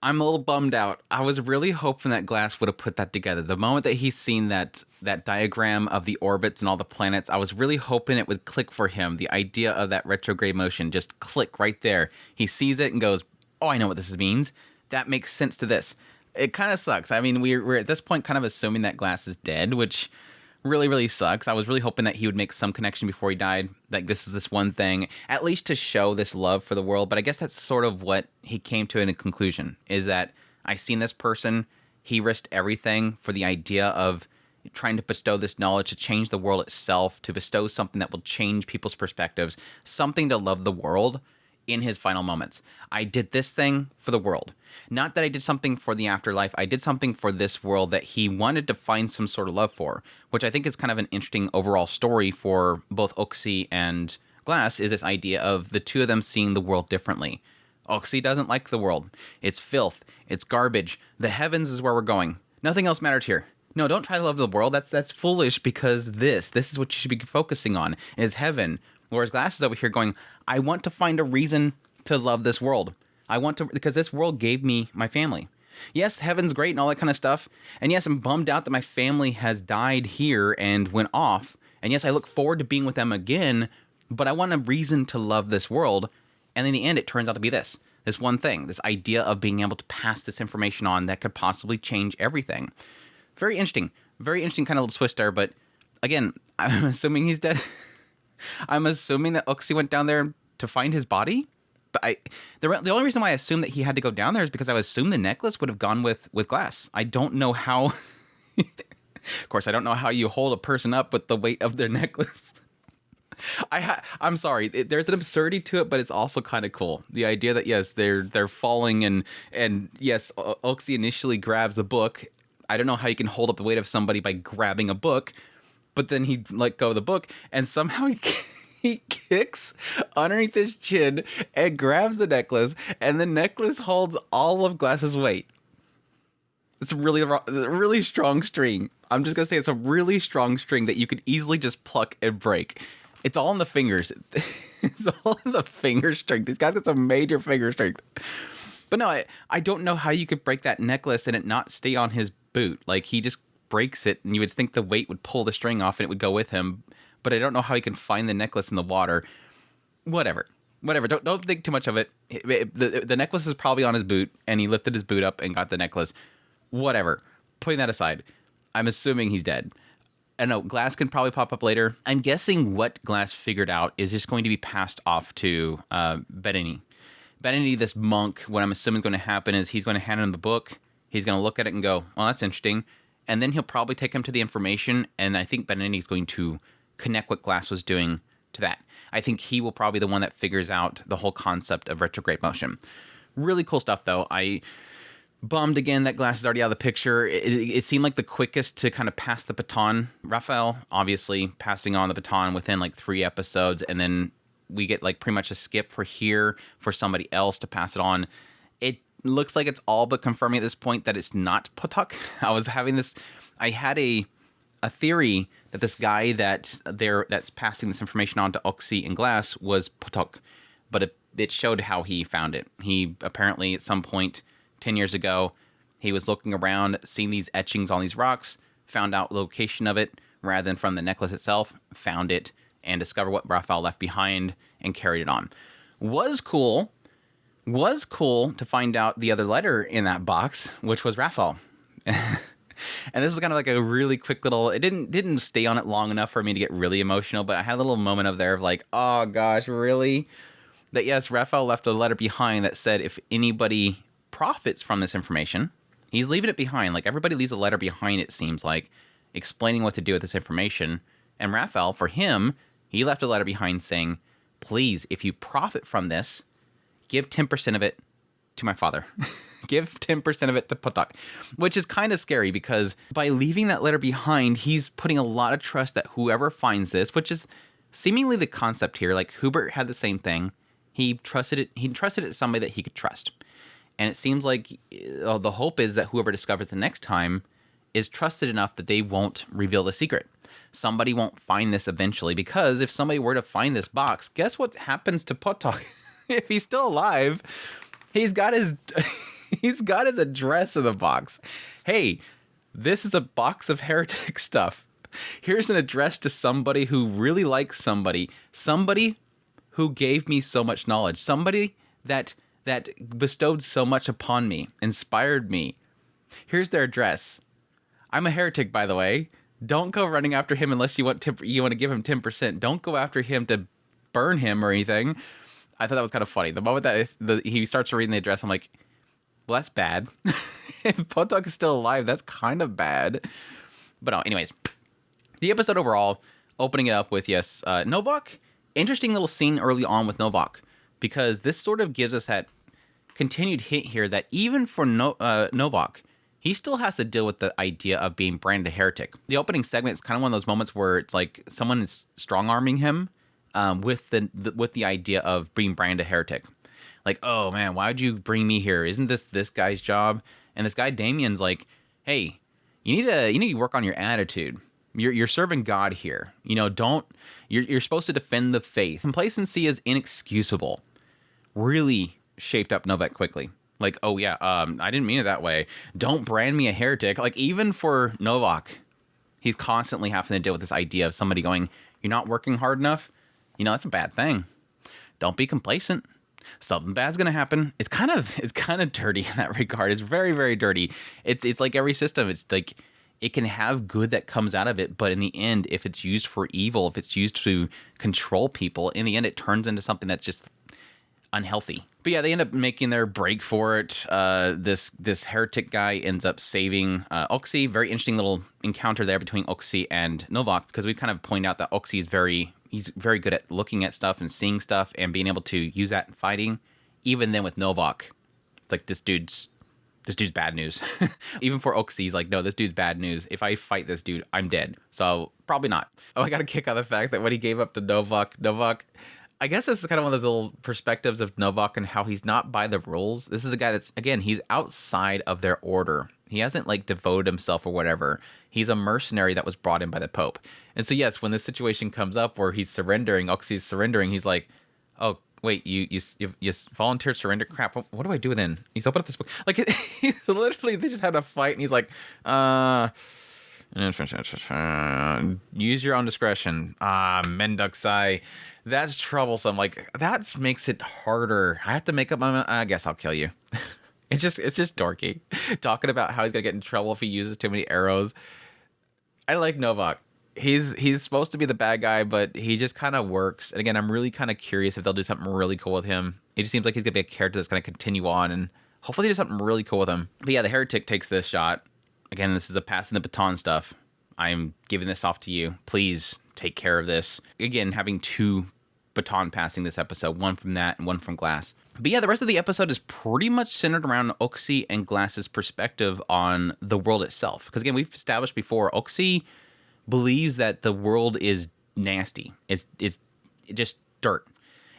I'm a little bummed out. I was really hoping that Glass would have put that together. The moment that he's seen that diagram of the orbits and all the planets, I was really hoping it would click for him. The idea of that retrograde motion just click right there. He sees it and goes, "Oh, I know what this means. That makes sense to this." It kind of sucks. I mean, we're at this point kind of assuming that Glass is dead, which really, really sucks. I was really hoping that he would make some connection before he died. Like, this is this one thing, at least to show this love for the world. But I guess that's sort of what he came to in a conclusion, is that I seen this person. He risked everything for the idea of trying to bestow this knowledge to change the world itself, to bestow something that will change people's perspectives, something to love the world in his final moments. I did this thing for the world. Not that I did something for the afterlife. I did something for this world that he wanted to find some sort of love for, which I think is kind of an interesting overall story for both Oxy and Glass, is this idea of the two of them seeing the world differently. Oxy doesn't like the world. It's filth. It's garbage. The heavens is where we're going. Nothing else matters here. No, don't try to love the world. That's foolish, because this is what you should be focusing on, is heaven. Whereas Glass is over here going, I want to find a reason to love this world. I want to, because this world gave me my family. Yes, heaven's great and all that kind of stuff. And yes, I'm bummed out that my family has died here and went off. And yes, I look forward to being with them again, but I want a reason to love this world. And in the end, it turns out to be this one thing, this idea of being able to pass this information on that could possibly change everything. Very interesting kind of little twist there. But again, I'm assuming he's dead. I'm assuming that Oxy went down there to find his body. But the only reason why I assumed that he had to go down there is because I assumed the necklace would have gone with Glass. I don't know how. Of course, I don't know how you hold a person up with the weight of their necklace. I'm sorry. There's an absurdity to it, but it's also kind of cool. The idea that, yes, they're falling and yes, Oxy initially grabs the book. I don't know how you can hold up the weight of somebody by grabbing a book, but then he let go of the book and somehow he kicks underneath his chin and grabs the necklace, and the necklace holds all of Glass's weight. It's a really strong string. I'm just going to say it's a really strong string that you could easily just pluck and break. It's all in the fingers. It's all in the finger strength. These guys got some major finger strength. But no, I don't know how you could break that necklace and it not stay on his boot. Like, he just breaks it, and you would think the weight would pull the string off and it would go with him. But I don't know how he can find the necklace in the water. Whatever. Don't think too much of it. The necklace is probably on his boot, and he lifted his boot up and got the necklace. Whatever. Putting that aside, I'm assuming he's dead. I know Glass can probably pop up later. I'm guessing what Glass figured out is just going to be passed off to Baton. Baton, this monk, what I'm assuming is going to happen is he's going to hand him the book. He's going to look at it and go, "Well, that's interesting." And then he'll probably take him to the information, and I think Baton is going to connect what Glass was doing to that. I think he will probably be the one that figures out the whole concept of retrograde motion. Really cool stuff, though. I bummed again that Glass is already out of the picture. It seemed like the quickest to kind of pass the baton. Raphael, obviously, passing on the baton within like 3 episodes, and then we get like pretty much a skip for here for somebody else to pass it on. It looks like it's all but confirming at this point that it's not Potok. I had a theory that this guy that's passing this information on to Oxy and Glass was Potok, but it showed how he found it. He apparently at some point 10 years ago, he was looking around, seeing these etchings on these rocks, found out the location of it rather than from the necklace itself, found it, and discovered what Raphael left behind and carried it on. Was cool to find out the other letter in that box, which was Raphael. And this is kind of like a really quick little, it didn't stay on it long enough for me to get really emotional, but I had a little moment of there of like, oh gosh, really? That yes, Raphael left a letter behind that said if anybody profits from this information, he's leaving it behind. Like, everybody leaves a letter behind, it seems like, explaining what to do with this information. And Raphael, for him, he left a letter behind saying, please, if you profit from this, give 10% of it to my father. Give 10% of it to Potok, which is kind of scary because by leaving that letter behind, he's putting a lot of trust that whoever finds this, which is seemingly the concept here. Like, Hubert had the same thing. He trusted it to somebody that he could trust. And it seems like the hope is that whoever discovers the next time is trusted enough that they won't reveal the secret. Somebody won't find this eventually, because if somebody were to find this box, guess what happens to Potok? If he's still alive, he's got his He's got his address in the box. Hey, this is a box of heretic stuff. Here's an address to somebody who really likes somebody who gave me so much knowledge, somebody that bestowed so much upon me, inspired me. Here's their address. I'm a heretic, by the way. Don't go running after him unless you want to give him 10%. Don't go after him to burn him or anything. I thought that was kind of funny. The moment that he starts reading the address, I'm like, well, that's bad. If Baton is still alive, that's kind of bad. But no, anyways, the episode overall, opening it up with, yes, Novak. Interesting little scene early on with Novak, because this sort of gives us that continued hint here that even for Novak, he still has to deal with the idea of being branded a heretic. The opening segment is kind of one of those moments where it's like someone is strong-arming him with the idea of being branded a heretic. Like, oh man, why would you bring me here? Isn't this guy's job? And this guy Damien's like, hey, you need to work on your attitude. You're serving God here. You're supposed to defend the faith. Complacency is inexcusable. Really shaped up Novak quickly. Like, oh yeah, I didn't mean it that way. Don't brand me a heretic. Like, even for Novak, he's constantly having to deal with this idea of somebody going, you're not working hard enough. That's a bad thing. Don't be complacent. Something bad's gonna happen. It's kind of dirty in that regard. It's very, very dirty. It's like every system. It's like it can have good that comes out of it, but in the end, if it's used for evil, if it's used to control people, in the end, it turns into something that's just unhealthy. But yeah, they end up making their break for it. This heretic guy ends up saving Oxy. Very interesting little encounter there between Oxy and Novak, because we kind of point out that Oxy is he's very good at looking at stuff and seeing stuff and being able to use that in fighting. Even then with Novak, it's like this dude's bad news. Even for Oxy, he's like, no, this dude's bad news. If I fight this dude, I'm dead. So probably not. Oh, I got a kick out of the fact that when he gave up to Novak, I guess this is kind of one of those little perspectives of Novak and how he's not by the rules. This is a guy that's, again, he's outside of their order. He hasn't like devoted himself or whatever. He's a mercenary that was brought in by the Pope. And so yes, when this situation comes up where he's surrendering, Oxy's surrendering, he's like, oh, wait, you volunteered surrender? Crap, what do I do then? He's opened up this book. Like, he's literally, they just had a fight and he's like, use your own discretion. Menduxai. That's troublesome. Like, that makes it harder. I have to make up my mind. I guess I'll kill you. It's just dorky. Talking about how he's gonna get in trouble if he uses too many arrows. I like Novak. He's supposed to be the bad guy, but he just kind of works. And again, I'm really kind of curious if they'll do something really cool with him. It just seems like he's gonna be a character that's gonna continue on, and hopefully they do something really cool with him. But yeah, the heretic takes this shot. Again, this is the passing the baton stuff. I'm giving this off to you. Please take care of this. Again, having two baton passing this episode, one from that and one from Glass. But yeah, the rest of the episode is pretty much centered around Oxy and Glass's perspective on the world itself. Because again, we've established before, Oxy believes that the world is nasty. It's just dirt.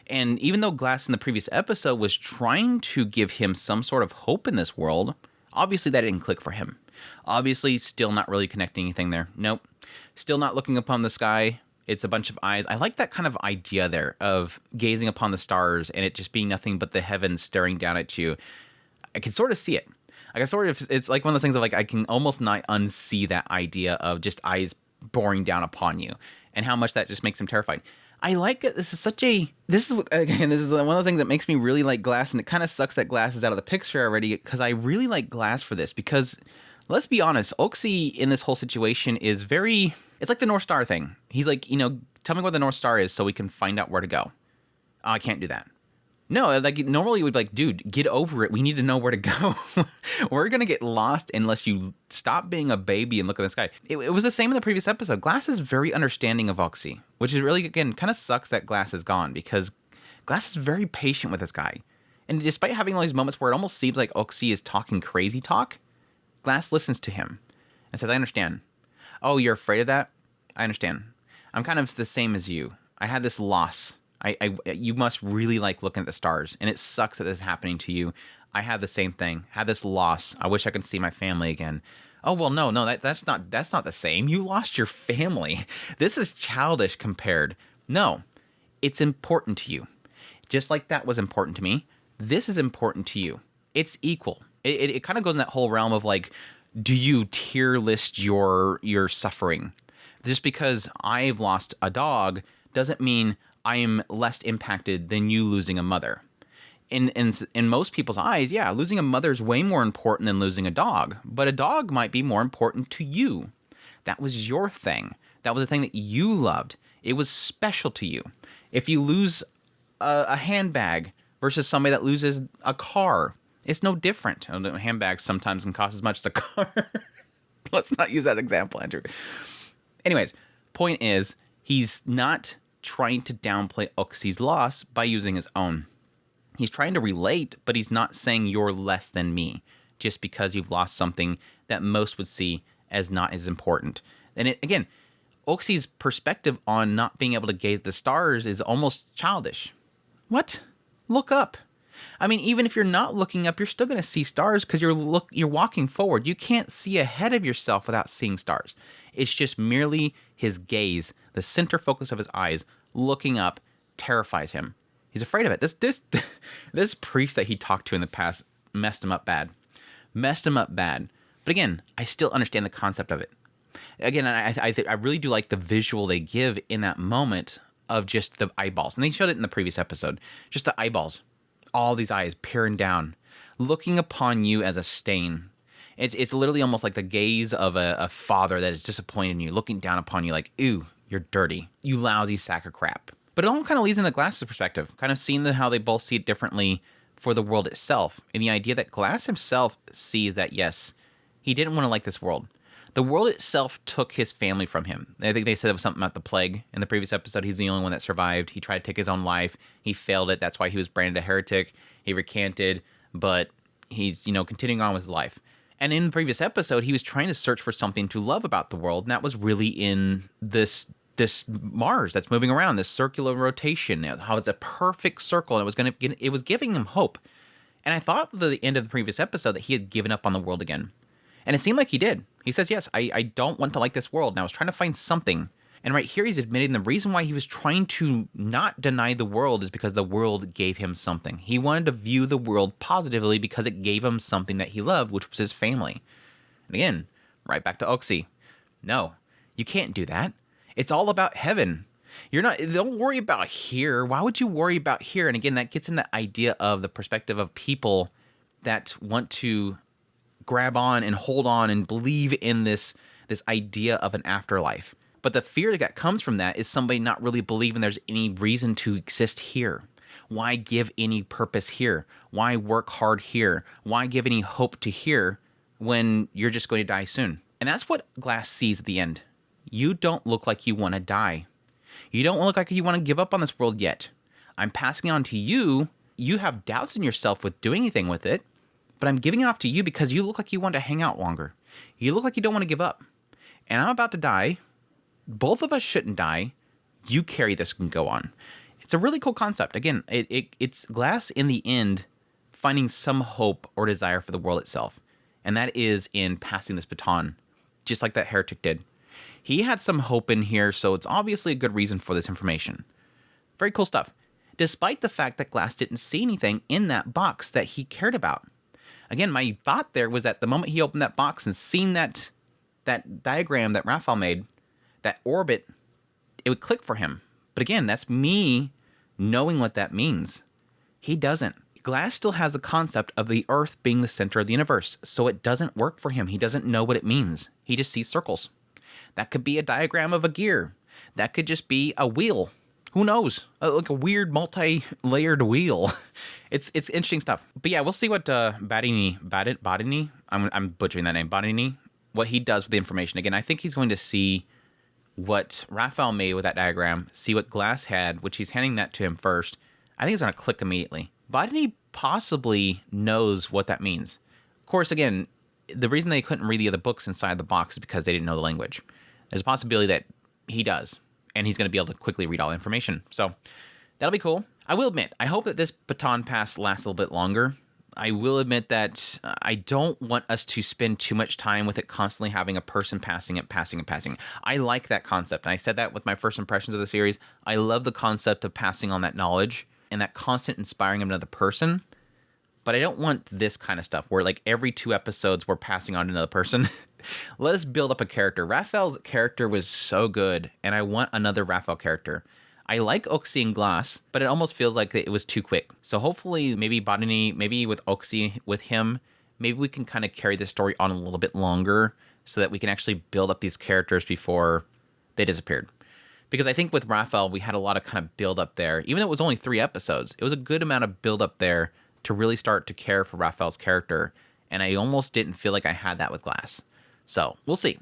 And even though Glass in the previous episode was trying to give him some sort of hope in this world, obviously that didn't click for him. Obviously, still not really connecting anything there. Nope. Still not looking upon the sky. It's a bunch of eyes. I like that kind of idea there of gazing upon the stars and it just being nothing but the heavens staring down at you. I can sort of see it. It's like one of those things of like, I can almost not unsee that idea of just eyes boring down upon you and how much that just makes him terrified. I like it. This is one of those things that makes me really like Glass, and it kind of sucks that Glass is out of the picture already, because I really like Glass for this, because let's be honest, Oxy in this whole situation is it's like the North Star thing. He's like, tell me what the North Star is so we can find out where to go. Oh, I can't do that. No, like normally we'd be like, dude, get over it. We need to know where to go. We're going to get lost unless you stop being a baby and look at the sky. It was the same in the previous episode. Glass is very understanding of Oxy, which is really, again, kind of sucks that Glass is gone, because Glass is very patient with this guy. And despite having all these moments where it almost seems like Oxy is talking crazy talk, Glass listens to him and says, I understand. Oh, you're afraid of that? I understand. I'm kind of the same as you. I had this loss. You must really like looking at the stars, and it sucks that this is happening to you. I had the same thing. Had this loss. I wish I could see my family again. Oh, well, no, that's not the same. You lost your family. This is childish compared. No, it's important to you. Just like that was important to me. This is important to you. It's equal. It kind of goes in that whole realm of like, do you tier list your suffering? Just because I've lost a dog doesn't mean I am less impacted than you losing a mother. In most people's eyes, yeah, losing a mother is way more important than losing a dog. But a dog might be more important to you. That was your thing. That was a thing that you loved. It was special to you. If you lose a handbag versus somebody that loses a car, it's no different. Handbags sometimes can cost as much as a car. Let's not use that example, Andrew. Anyways, point is, he's not trying to downplay Oxy's loss by using his own. He's trying to relate, but he's not saying you're less than me just because you've lost something that most would see as not as important. And again, Oxy's perspective on not being able to gaze at the stars is almost childish. What? Look up. I mean, even if you're not looking up, you're still going to see stars because you're walking forward. You can't see ahead of yourself without seeing stars. It's just merely his gaze, the center focus of his eyes, looking up, terrifies him. He's afraid of it. This priest that he talked to in the past messed him up bad. But again, I still understand the concept of it. Again, I really do like the visual they give in that moment of just the eyeballs. And they showed it in the previous episode. Just the eyeballs. All these eyes peering down, looking upon you as a stain. It's literally almost like the gaze of a father that is disappointed in you, looking down upon you like, ew, you're dirty. You lousy sack of crap. But it all kind of leads into Glass's perspective, kind of seeing how they both see it differently for the world itself. And the idea that Glass himself sees that, yes, he didn't want to like this world. The world itself took his family from him. I think they said it was something about the plague. In the previous episode, he's the only one that survived. He tried to take his own life. He failed it. That's why he was branded a heretic. He recanted, but he's, continuing on with his life. And in the previous episode, he was trying to search for something to love about the world, and that was really in this Mars that's moving around, this circular rotation, how it's a perfect circle, and it was giving him hope. And I thought at the end of the previous episode that he had given up on the world again. And it seemed like he did. He says, yes, I don't want to like this world. And I was trying to find something. And right here, he's admitting the reason why he was trying to not deny the world is because the world gave him something. He wanted to view the world positively because it gave him something that he loved, which was his family. And again, right back to Oxy. No, you can't do that. It's all about heaven. Don't worry about here. Why would you worry about here? And again, that gets in the idea of the perspective of people that want to grab on and hold on and believe in this idea of an afterlife. But the fear that comes from that is somebody not really believing there's any reason to exist here. Why give any purpose here? Why work hard here? Why give any hope to here when you're just going to die soon? And that's what Glass sees at the end. You don't look like you want to die. You don't look like you want to give up on this world yet. I'm passing it on to you. You have doubts in yourself with doing anything with it, but I'm giving it off to you because you look like you want to hang out longer. You look like you don't want to give up. And I'm about to die. Both of us shouldn't die. You carry this and go on. It's a really cool concept. Again, it's Glass in the end finding some hope or desire for the world itself. And that is in passing this baton, just like that heretic did. He had some hope in here, so it's obviously a good reason for this information. Very cool stuff. Despite the fact that Glass didn't see anything in that box that he cared about. Again, my thought there was that the moment he opened that box and seen that diagram that Raphael made, that orbit, it would click for him. But again, that's me knowing what that means. He doesn't. Glass still has the concept of the Earth being the center of the universe, so it doesn't work for him. He doesn't know what it means. He just sees circles. That could be a diagram of a gear. That could just be a wheel. Who knows? Like a weird multi-layered wheel. It's interesting stuff. But yeah, we'll see what Baton, I'm butchering that name, Baton, what he does with the information. Again, I think he's going to see what Raphael made with that diagram, see what Glass had, which he's handing that to him first. I think it's going to click immediately. Baton possibly knows what that means. Of course, again, the reason they couldn't read the other books inside the box is because they didn't know the language. There's a possibility that he does, and he's going to be able to quickly read all the information. So that'll be cool. I will admit, I hope that this baton pass lasts a little bit longer. I will admit that I don't want us to spend too much time with it constantly having a person passing it. I like that concept, and I said that with my first impressions of the series. I love the concept of passing on that knowledge and that constant inspiring of another person. but I don't want this kind of stuff where like every 2 episodes we're passing on to another person. Let us build up a character. Raphael's character was so good, and I want another Raphael character. I like Oxy and Glass, but it almost feels like it was too quick. So hopefully maybe Botany, maybe with Oxy, with him, maybe we can kind of carry the story on a little bit longer so that we can actually build up these characters before they disappeared. Because I think with Raphael, we had a lot of kind of build up there. Even though it was only 3 episodes, it was a good amount of build up there to really start to care for Raphael's character. And I almost didn't feel like I had that with Glass. So we'll see.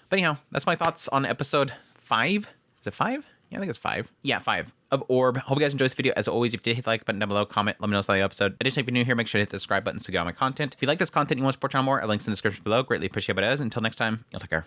But anyhow, that's my thoughts on episode 5. Is it 5? Yeah, I think it's 5. Yeah, 5 of Orb. Hope you guys enjoyed this video. As always, if you did, hit the like button down below, comment, let me know what's the episode. Additionally, if you're new here, make sure to hit the subscribe button so you get all my content. If you like this content and you want to support channel more, our links in the description below. Greatly appreciate it as. Until next time, you'll take care.